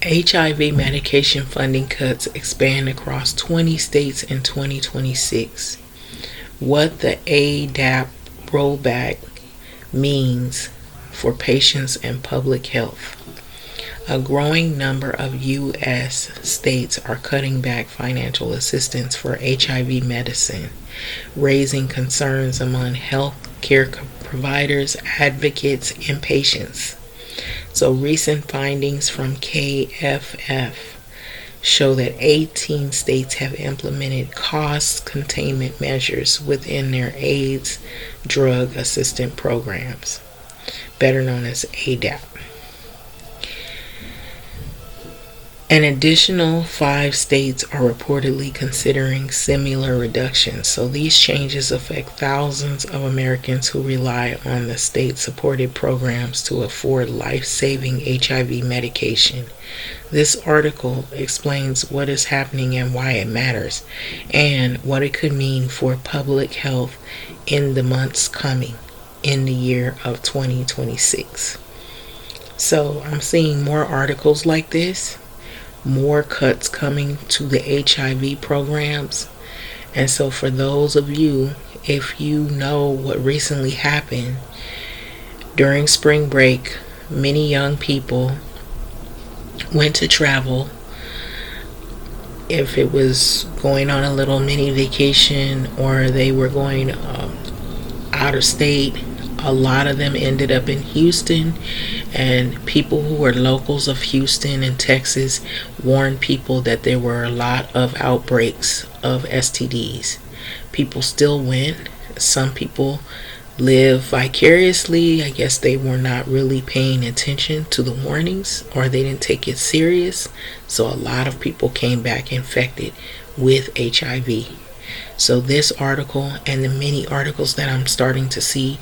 HIV medication funding cuts expand across 20 states in 2026. What the ADAP rollback means for patients and public health. A growing number of U.S. states are cutting back financial assistance for HIV medicine, raising concerns among health care providers, advocates, and patients. So recent findings from KFF show that 18 states have implemented cost containment measures within their AIDS drug assistance programs, better known as ADAP. An additional 5 states are reportedly considering similar reductions. So these changes affect thousands of Americans who rely on the state-supported programs to afford life-saving HIV medication. This article explains what is happening and why it matters, and what it could mean for public health in the months coming in the year of 2026. So I'm seeing more articles like this, more cuts coming to the HIV programs. And so for those of you, if you know what recently happened during spring break, many young people went to travel. If it was going on a little mini vacation or they were going out of state, a lot of them ended up in Houston, and people who were locals of Houston and Texas warned people that there were a lot of outbreaks of STDs. People still went. Some people live vicariously. I guess they were not really paying attention to the warnings, or they didn't take it serious. So a lot of people came back infected with HIV. So this article and the many articles that I'm starting to see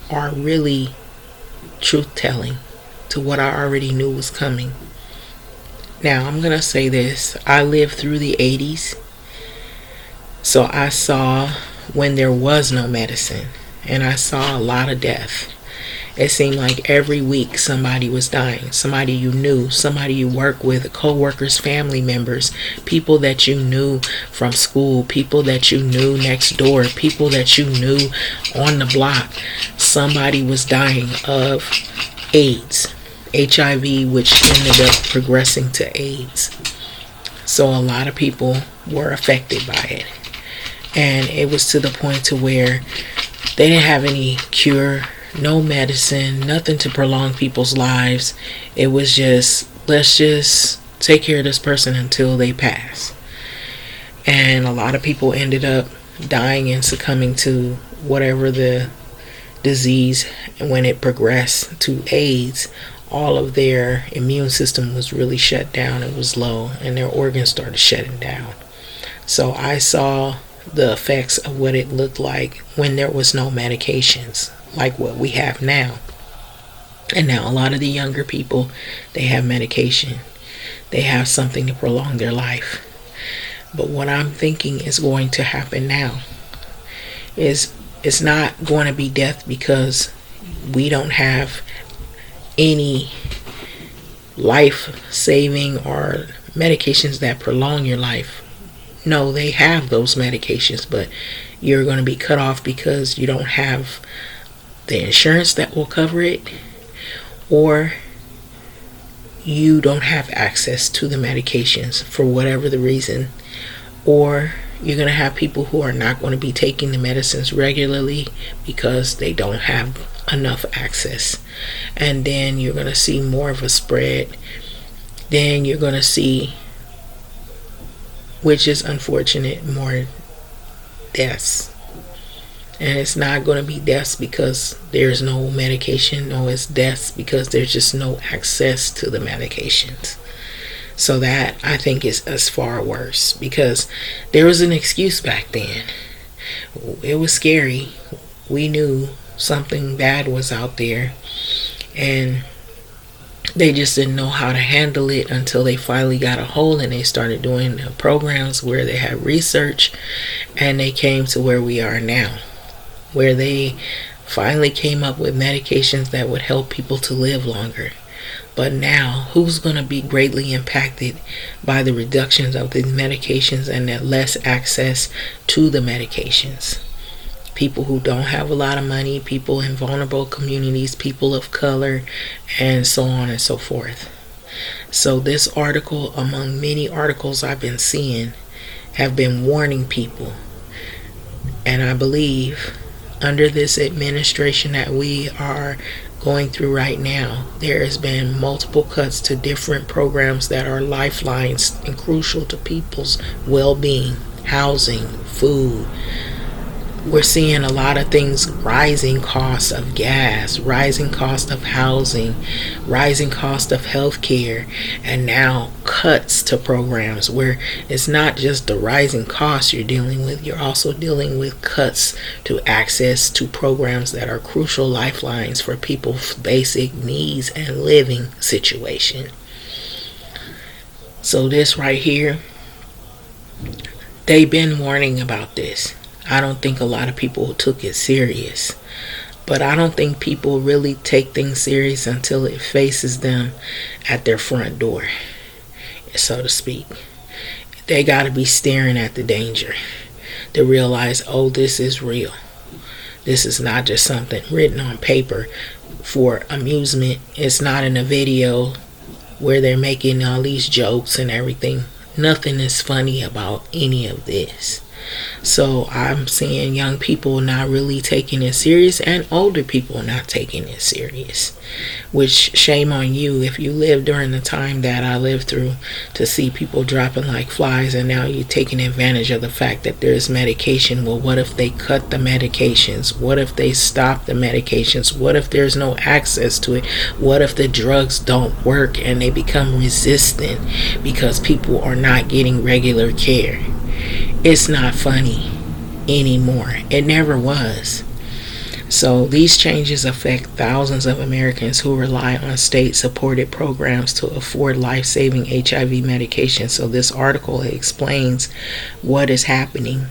are really truth-telling to what I already knew was coming. Now, I'm going to say this. I lived through the 80s, so I saw when there was no medicine, and I saw a lot of death. It seemed like every week somebody was dying. Somebody you knew, somebody you work with, co-workers, family members, people that you knew from school, people that you knew next door, people that you knew on the block. Somebody was dying of AIDS, HIV, which ended up progressing to AIDS. So a lot of people were affected by it. And it was to the point to where they didn't have any cure, no medicine, nothing to prolong people's lives. It was just, let's just take care of this person until they pass. And a lot of people ended up dying and succumbing to whatever the disease. And when it progressed to AIDS, all of their immune system was really shut down. It was low, and their organs started shutting down. So I saw the effects of what it looked like when there was no medications like what we have now. And now a lot of the younger people, they have medication. They have something to prolong their life. But what I'm thinking is going to happen now is it's not going to be death because we don't have any life-saving or medications that prolong your life. No, they have those medications, but you're going to be cut off because you don't have the insurance that will cover it, or you don't have access to the medications for whatever the reason, or you're going to have people who are not going to be taking the medicines regularly because they don't have enough access. And then you're going to see more of a spread. Then you're going to see, which is unfortunate, more deaths. And it's not going to be deaths because there's no medication. No, it's deaths because there's just no access to the medications. So that, I think, is far worse, because there was an excuse back then. It was scary. We knew something bad was out there, and they just didn't know how to handle it until they finally got a hold and they started doing programs where they had research, and they came to where we are now, where they finally came up with medications that would help people to live longer. But now, who's going to be greatly impacted by the reductions of the medications and the less access to the medications? People who don't have a lot of money, people in vulnerable communities, people of color, and so on and so forth. So this article, among many articles I've been seeing, have been warning people. And I believe under this administration that we are going through right now, there has been multiple cuts to different programs that are lifelines and crucial to people's well-being, housing, food. We're seeing a lot of things: rising costs of gas, rising cost of housing, rising cost of healthcare, and now cuts to programs where it's not just the rising costs you're dealing with, you're also dealing with cuts to access to programs that are crucial lifelines for people's basic needs and living situation. So this right here, they've been warning about this. I don't think a lot of people took it serious. But I don't think people really take things serious until it faces them at their front door, so to speak. They got to be staring at the danger to realize, oh, this is real. This is not just something written on paper for amusement. It's not in a video where they're making all these jokes and everything. Nothing is funny about any of this. So I'm seeing young people not really taking it serious, and older people not taking it serious. Which, shame on you if you lived during the time that I lived through, to see people dropping like flies, and now you're taking advantage of the fact that there's medication. Well, what if they cut the medications? What if they stop the medications? What if there's no access to it? What if the drugs don't work and they become resistant because people are not getting regular care? It's not funny anymore. It never was. So these changes affect thousands of Americans who rely on state-supported programs to afford life-saving HIV medication. So this article explains what is happening,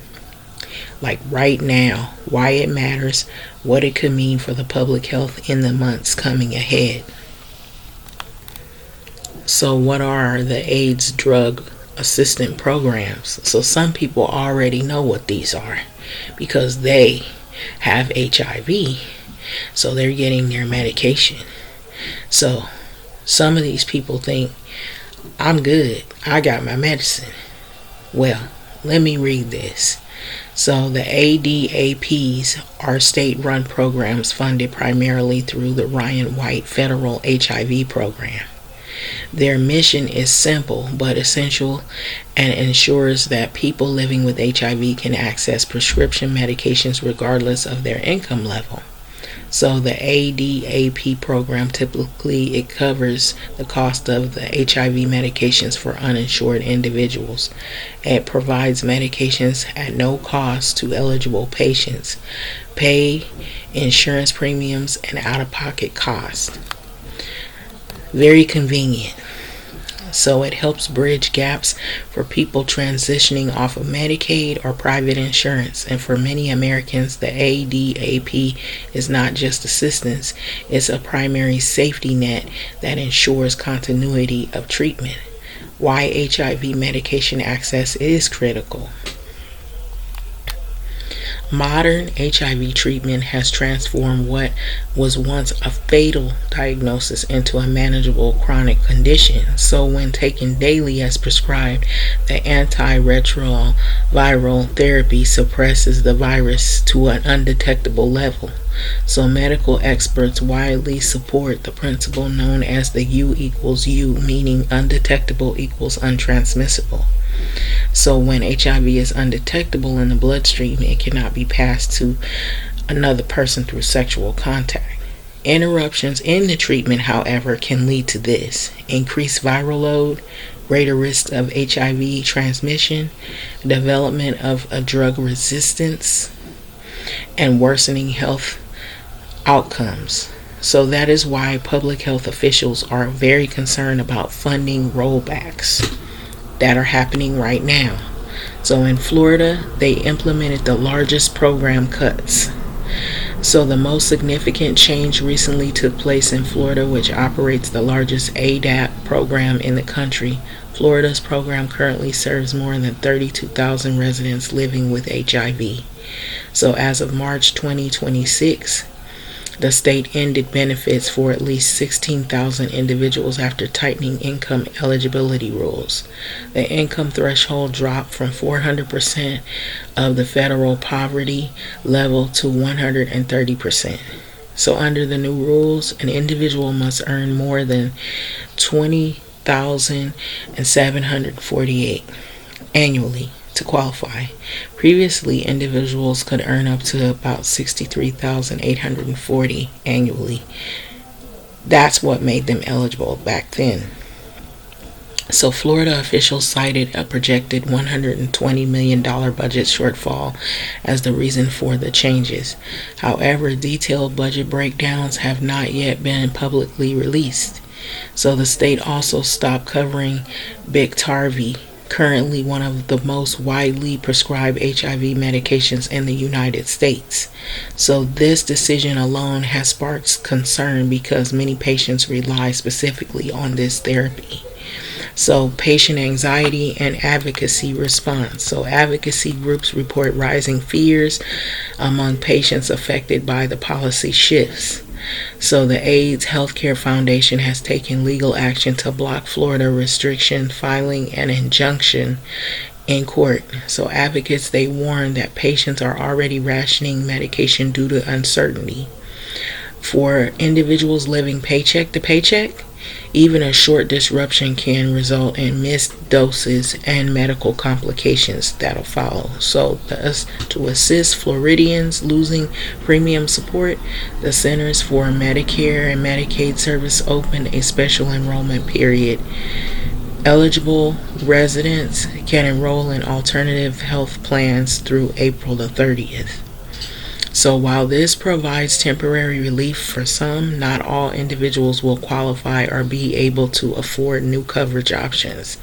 like right now, why it matters, what it could mean for the public health in the months coming ahead. So what are the AIDS drug assistant programs? So some people already know what these are because they have HIV, so they're getting their medication. So some of these people think, I'm good, I got my medicine. Well, let me read this. So the ADAPs are state-run programs funded primarily through the Ryan White Federal HIV Program. Their mission is simple but essential and ensures that people living with HIV can access prescription medications regardless of their income level. So the ADAP program, typically it covers the cost of the HIV medications for uninsured individuals. It provides medications at no cost to eligible patients, pay insurance premiums and out-of-pocket costs. Very convenient. So it helps bridge gaps for people transitioning off of Medicaid or private insurance. And for many Americans, the ADAP is not just assistance, it's a primary safety net that ensures continuity of treatment. Why HIV medication access is critical. Modern HIV treatment has transformed what was once a fatal diagnosis into a manageable chronic condition. So when taken daily as prescribed, the antiretroviral therapy suppresses the virus to an undetectable level. So medical experts widely support the principle known as the U equals U, meaning undetectable equals untransmissible. So when HIV is undetectable in the bloodstream, it cannot be passed to another person through sexual contact. Interruptions in the treatment, however, can lead to this: increased viral load, greater risk of HIV transmission, development of a drug resistance, and worsening health outcomes. So that is why public health officials are very concerned about funding rollbacks that are happening right now. So in Florida, they implemented the largest program cuts. So, the most significant change recently took place in Florida, which operates the largest ADAP program in the country. Florida's program currently serves more than 32,000 residents living with HIV. So, as of March 2026, the state ended benefits for at least 16,000 individuals after tightening income eligibility rules. The income threshold dropped from 400% of the federal poverty level to 130%. So under the new rules, an individual must earn more than 20,748 annually to qualify. Previously, individuals could earn up to about 63,840 annually. That's what made them eligible back then. So Florida officials cited a projected $120 million budget shortfall as the reason for the changes. However, detailed budget breakdowns have not yet been publicly released. So the state also stopped covering Biktarvy, currently one of the most widely prescribed HIV medications in the United States. So this decision alone has sparked concern because many patients rely specifically on this therapy. So patient anxiety and advocacy response. So advocacy groups report rising fears among patients affected by the policy shifts. So the AIDS Healthcare Foundation has taken legal action to block Florida restriction filing an injunction in court. So advocates, they warn that patients are already rationing medication due to uncertainty. For individuals living paycheck to paycheck, even a short disruption can result in missed doses and medical complications that'll follow. So to assist Floridians losing premium support, the Centers for Medicare and Medicaid Service opened a special enrollment period. Eligible residents can enroll in alternative health plans through April the 30th. So while this provides temporary relief for some, not all individuals will qualify or be able to afford new coverage options.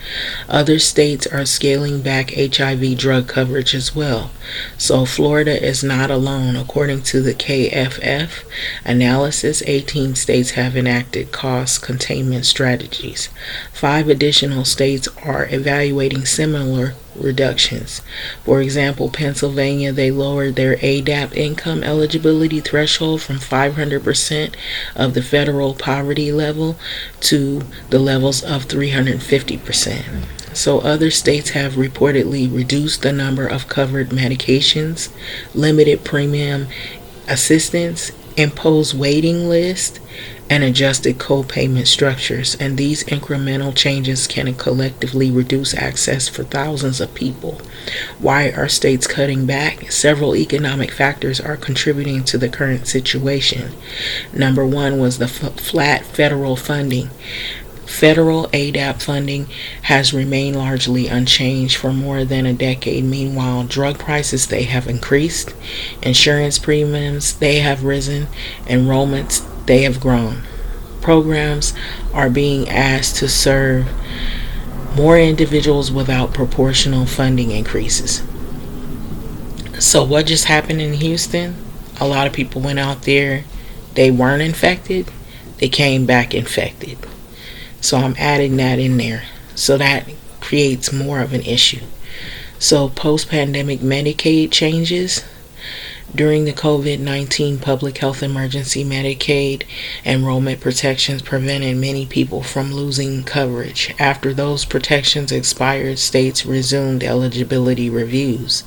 Other states are scaling back HIV drug coverage as well. So Florida is not alone. According to the KFF analysis, 18 states have enacted cost containment strategies. 5 additional states are evaluating similar reductions. For example, Pennsylvania, they lowered their ADAP income eligibility threshold from 500% of the federal poverty level to the levels of 350%. So other states have reportedly reduced the number of covered medications, limited premium assistance, imposed waiting lists, and adjusted co-payment structures, and these incremental changes can collectively reduce access for thousands of people. Why are states cutting back? Several economic factors are contributing to the current situation. Number one was the flat federal funding. Federal ADAP funding has remained largely unchanged for more than a decade. Meanwhile, drug prices, they have increased, insurance premiums, they have risen, enrollments, they have grown. Programs are being asked to serve more individuals without proportional funding increases. So what just happened in Houston? A lot of people went out there, they weren't infected, they came back infected. So I'm adding that in there. So that creates more of an issue. So post-pandemic Medicaid changes. During the COVID-19 public health emergency, Medicaid enrollment protections prevented many people from losing coverage. After those protections expired, states resumed eligibility reviews.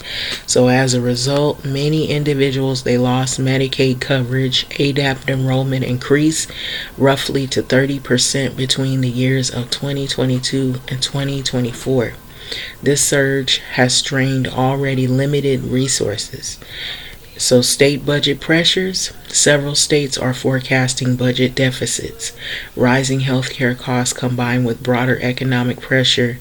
So as a result, many individuals, they lost Medicaid coverage. ADAP enrollment increased roughly to 30% between the years of 2022 and 2024. This surge has strained already limited resources. So state budget pressures. Several states are forecasting budget deficits. Rising healthcare costs combined with broader economic pressure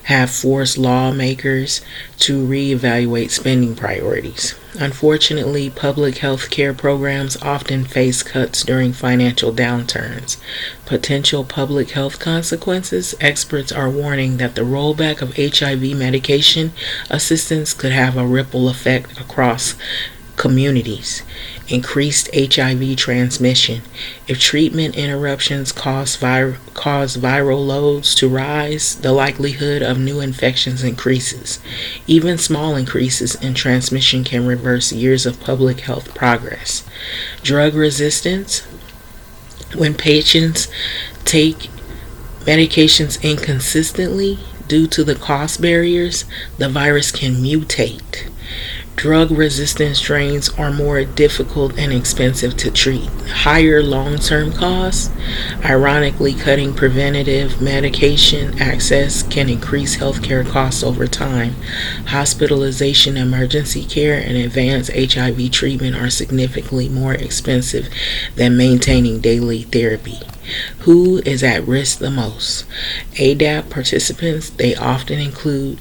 have forced lawmakers to reevaluate spending priorities. Unfortunately, public health care programs often face cuts during financial downturns. Potential public health consequences. Experts are warning that the rollback of HIV medication assistance could have a ripple effect across communities. Increased HIV transmission. If treatment interruptions cause viral loads to rise, the likelihood of new infections increases. Even small increases in transmission can reverse years of public health progress. Drug resistance. When patients take medications inconsistently due to the cost barriers, the virus can mutate. Drug resistant strains are more difficult and expensive to treat. Higher long term costs. Ironically, cutting preventative medication access can increase healthcare costs over time. Hospitalization, emergency care, and advanced HIV treatment are significantly more expensive than maintaining daily therapy. Who is at risk the most? ADAP participants, they often include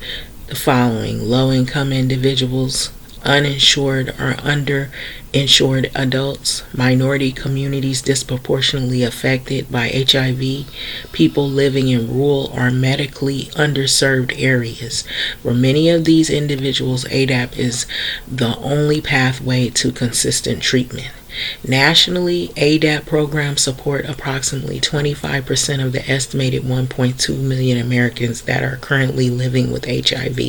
the following: low income individuals, uninsured or underinsured adults, minority communities disproportionately affected by HIV, people living in rural or medically underserved areas. For many of these individuals, ADAP is the only pathway to consistent treatment. Nationally, ADAP programs support approximately 25% of the estimated 1.2 million Americans that are currently living with HIV.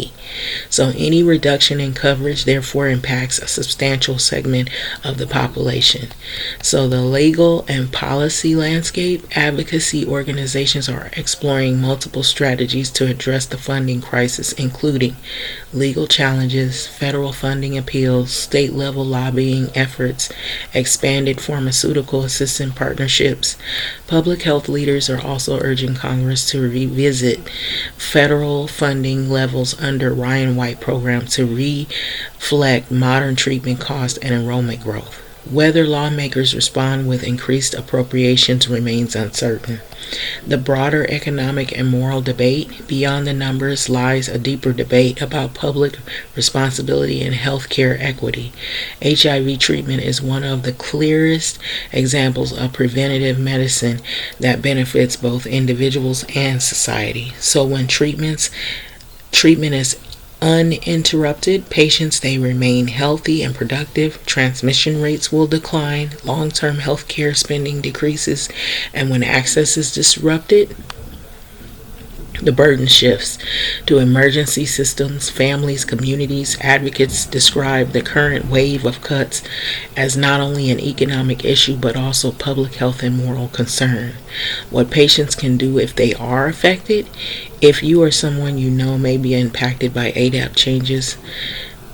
So any reduction in coverage therefore impacts a substantial segment of the population. So the legal and policy landscape, advocacy organizations are exploring multiple strategies to address the funding crisis, including legal challenges, federal funding appeals, state level lobbying efforts, expanded pharmaceutical assistance partnerships. Public health leaders are also urging Congress to revisit federal funding levels under Ryan White program to reflect modern treatment costs and enrollment growth. Whether lawmakers respond with increased appropriations remains uncertain. The broader economic and moral debate beyond the numbers lies a deeper debate about public responsibility and healthcare equity. HIV treatment is one of the clearest examples of preventative medicine that benefits both individuals and society. So when treatment is uninterrupted, patients they remain healthy and productive, transmission rates will decline, long-term healthcare spending decreases, and when access is disrupted, the burden shifts to emergency systems, families, communities. Advocates describe the current wave of cuts as not only an economic issue but also public health and moral concern. What patients can do if they are affected. If you or someone you know may be impacted by ADAP changes,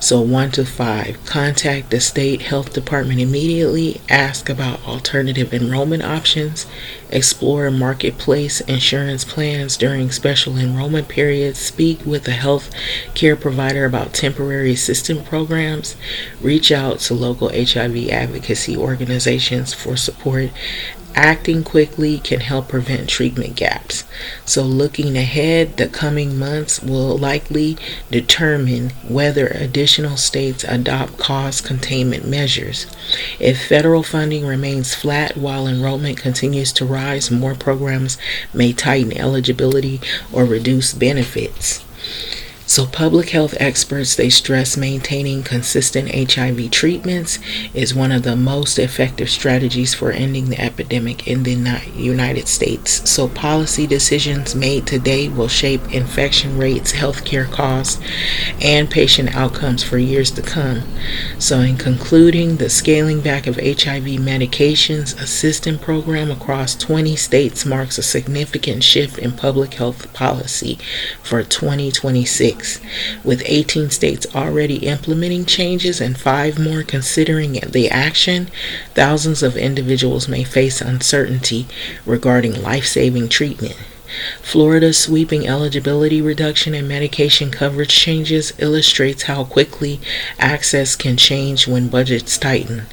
so 1 to 5, contact the state health department immediately, ask about alternative enrollment options, explore marketplace insurance plans during special enrollment periods, speak with a health care provider about temporary assistance programs, reach out to local HIV advocacy organizations for support. Acting quickly can help prevent treatment gaps. So looking ahead, the coming months will likely determine whether additional states adopt cost containment measures. If federal funding remains flat while enrollment continues to rise, more programs may tighten eligibility or reduce benefits. So public health experts, they stress maintaining consistent HIV treatments is one of the most effective strategies for ending the epidemic in the United States. So policy decisions made today will shape infection rates, healthcare costs, and patient outcomes for years to come. So in concluding, the scaling back of HIV medications assistance program across 20 states marks a significant shift in public health policy for 2026. With 18 states already implementing changes and 5 more considering the action, thousands of individuals may face uncertainty regarding life-saving treatment. Florida's sweeping eligibility reduction and medication coverage changes illustrates how quickly access can change when budgets tighten.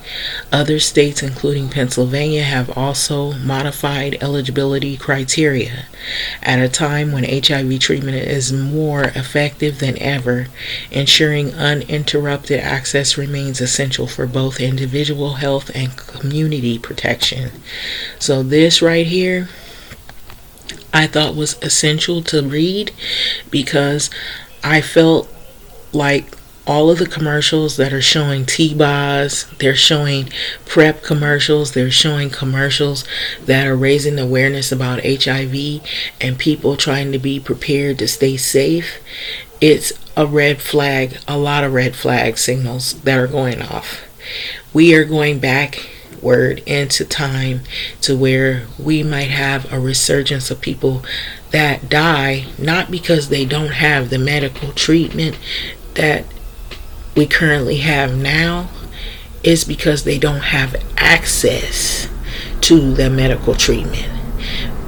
Other states, including Pennsylvania, have also modified eligibility criteria. At a time when HIV treatment is more effective than ever, ensuring uninterrupted access remains essential for both individual health and community protection. So this right here I thought was essential to read because I felt like all of the commercials that are showing T-Boz, they're showing PrEP commercials, they're showing commercials that are raising awareness about HIV and people trying to be prepared to stay safe. It's a red flag, a lot of red flag signals that are going off. We are going backward into time to where we might have a resurgence of people that die not because they don't have the medical treatment that we currently have now, is because they don't have access to the medical treatment.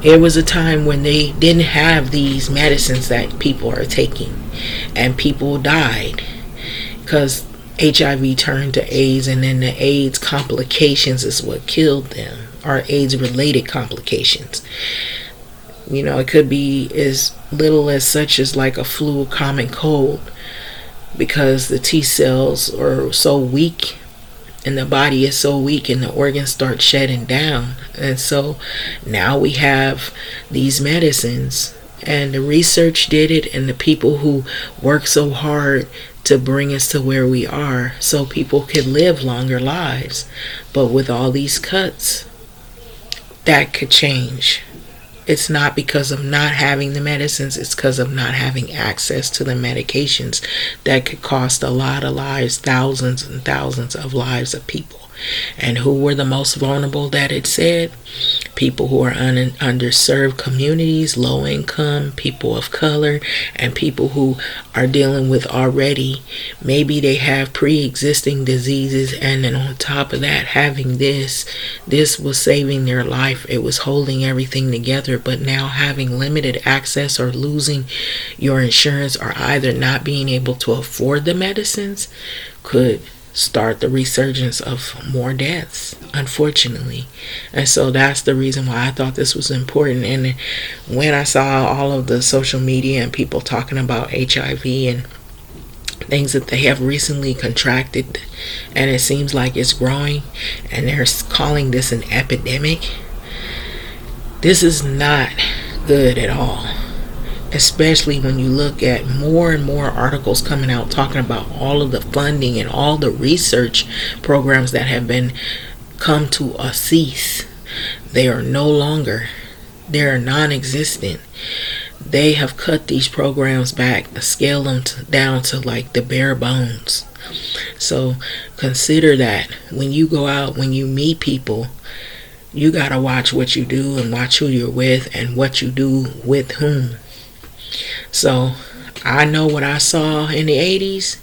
It was a time when they didn't have these medicines that people are taking, and people died because HIV turned to AIDS, and then the AIDS complications is what killed them, or AIDS related complications. It could be as little as such as like a flu, common cold, because the T cells are so weak and the body is so weak and the organs start shutting down. And so now we have these medicines, and the research did it, and the people who work so hard to bring us to where we are so people could live longer lives. But with all these cuts, that could change. It's not because of not having the medicines, it's because of not having access to the medications that could cost a lot of lives, thousands and thousands of lives of people. And who were the most vulnerable that it said? People who are underserved communities, low income, people of color, and people who are dealing with already, maybe they have pre-existing diseases, and then on top of that, having this was saving their life. It was holding everything together. But now having limited access or losing your insurance or either not being able to afford the medicines could start the resurgence of more deaths, unfortunately. And so that's the reason why I thought this was important. And when I saw all of the social media and people talking about HIV and things that they have recently contracted, and it seems like it's growing, and they're calling this an epidemic, this is not good at all. Especially when you look at more and more articles coming out talking about all of the funding and all the research programs that have been come to a cease. They are no longer, they are non-existent. They have cut these programs back, scale them down to like the bare bones. So consider that when you go out, when you meet people, you gotta watch what you do and watch who you're with and what you do with whom. So I know what I saw in the 80s.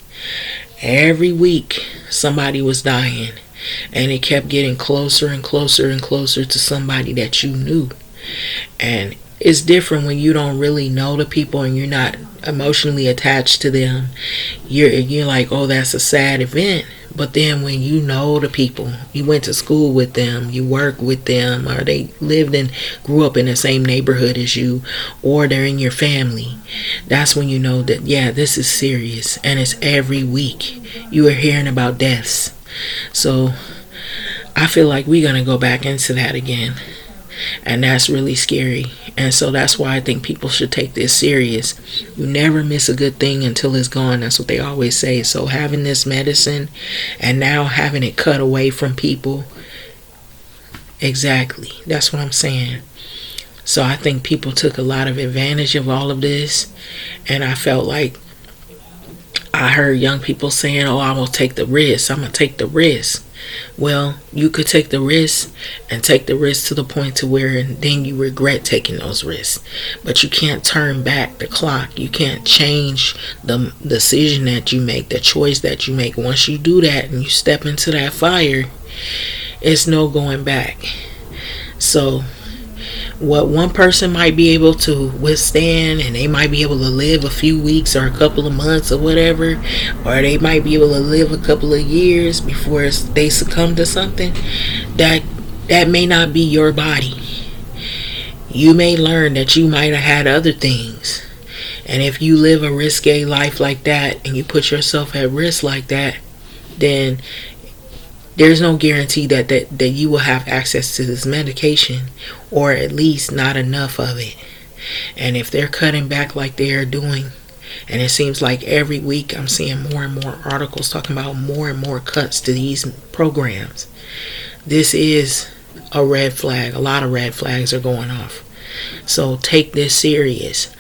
Every week somebody was dying, and it kept getting closer and closer and closer to somebody that you knew. And it's different when you don't really know the people and you're not emotionally attached to them. You're like, oh, that's a sad event. But then when you know the people, you went to school with them, you work with them, or they lived and grew up in the same neighborhood as you, or they're in your family, that's when you know that, yeah, this is serious. And it's every week you are hearing about deaths. So I feel like we're going to go back into that again. And that's really scary. And so that's why I think people should take this serious. You never miss a good thing until it's gone. That's what they always say. So having this medicine and now having it cut away from people, exactly, that's what I'm saying. So I think people took a lot of advantage of all of this. And I felt like I heard young people saying, oh, I'm going to take the risk. I'm going to take the risk. Well, you could take the risk and take the risk to the point to where then you regret taking those risks. But you can't turn back the clock. You can't change the decision that you make, the choice that you make. Once you do that and you step into that fire, it's no going back. So what one person might be able to withstand, and they might be able to live a few weeks or a couple of months or whatever, or they might be able to live a couple of years before they succumb to something, that may not be your body. You may learn that you might have had other things. And if you live a risque life like that and you put yourself at risk like that, then there's no guarantee that you will have access to this medication, or at least not enough of it. And if they're cutting back like they are doing, And it seems like every week I'm seeing more and more articles talking about more and more cuts to these programs. This is a red flag. A lot of red flags are going off. So take this serious.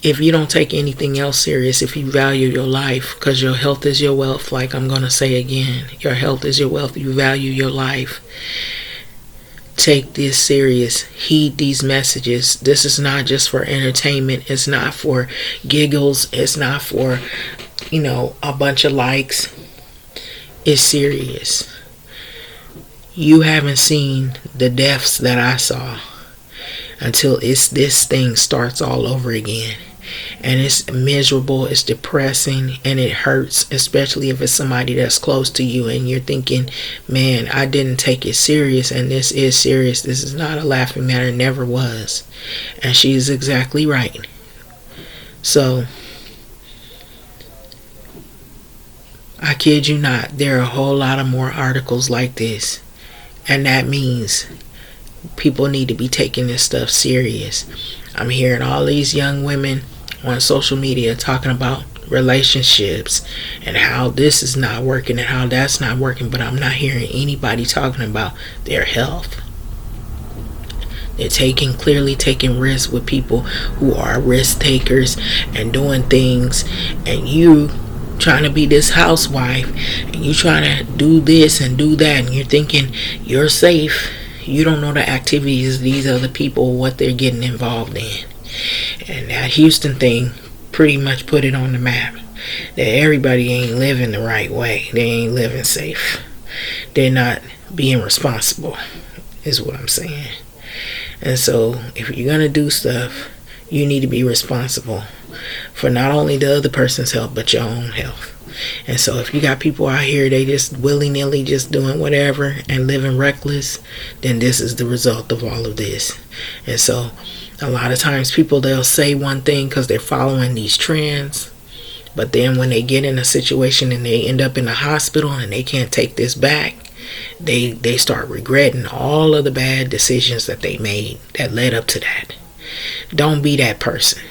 If you don't take anything else serious, if you value your life, because your health is your wealth, like I'm going to say again, your health is your wealth, you value your life, take this serious. Heed these messages. This is not just for entertainment. It's not for giggles. It's not for, a bunch of likes. It's serious. You haven't seen the deaths that I saw until this thing starts all over again. And it's miserable, it's depressing, and it hurts, especially if it's somebody that's close to you and you're thinking, man, I didn't take it serious, and this is serious. This is not a laughing matter, never was. And she's exactly right. So, I kid you not, there are a whole lot of more articles like this. And that means people need to be taking this stuff serious. I'm hearing all these young women on social media talking about relationships and how this is not working and how that's not working, but I'm not hearing anybody talking about their health. They're clearly taking risks with people who are risk takers and doing things, and you trying to be this housewife and you trying to do this and do that, and you're thinking you're safe. You don't know the activities of these other people, what they're getting involved in. And that Houston thing pretty much put it on the map that everybody ain't living the right way. They ain't living safe. They're not being responsible, is what I'm saying. And so if you're gonna do stuff, you need to be responsible for not only the other person's health but your own health. And so if you got people out here, they just willy-nilly just doing whatever and living reckless, then this is the result of all of this. And so a lot of times people, they'll say one thing because they're following these trends, but then when they get in a situation and they end up in a hospital and they can't take this back, they start regretting all of the bad decisions that they made that led up to that. Don't be that person.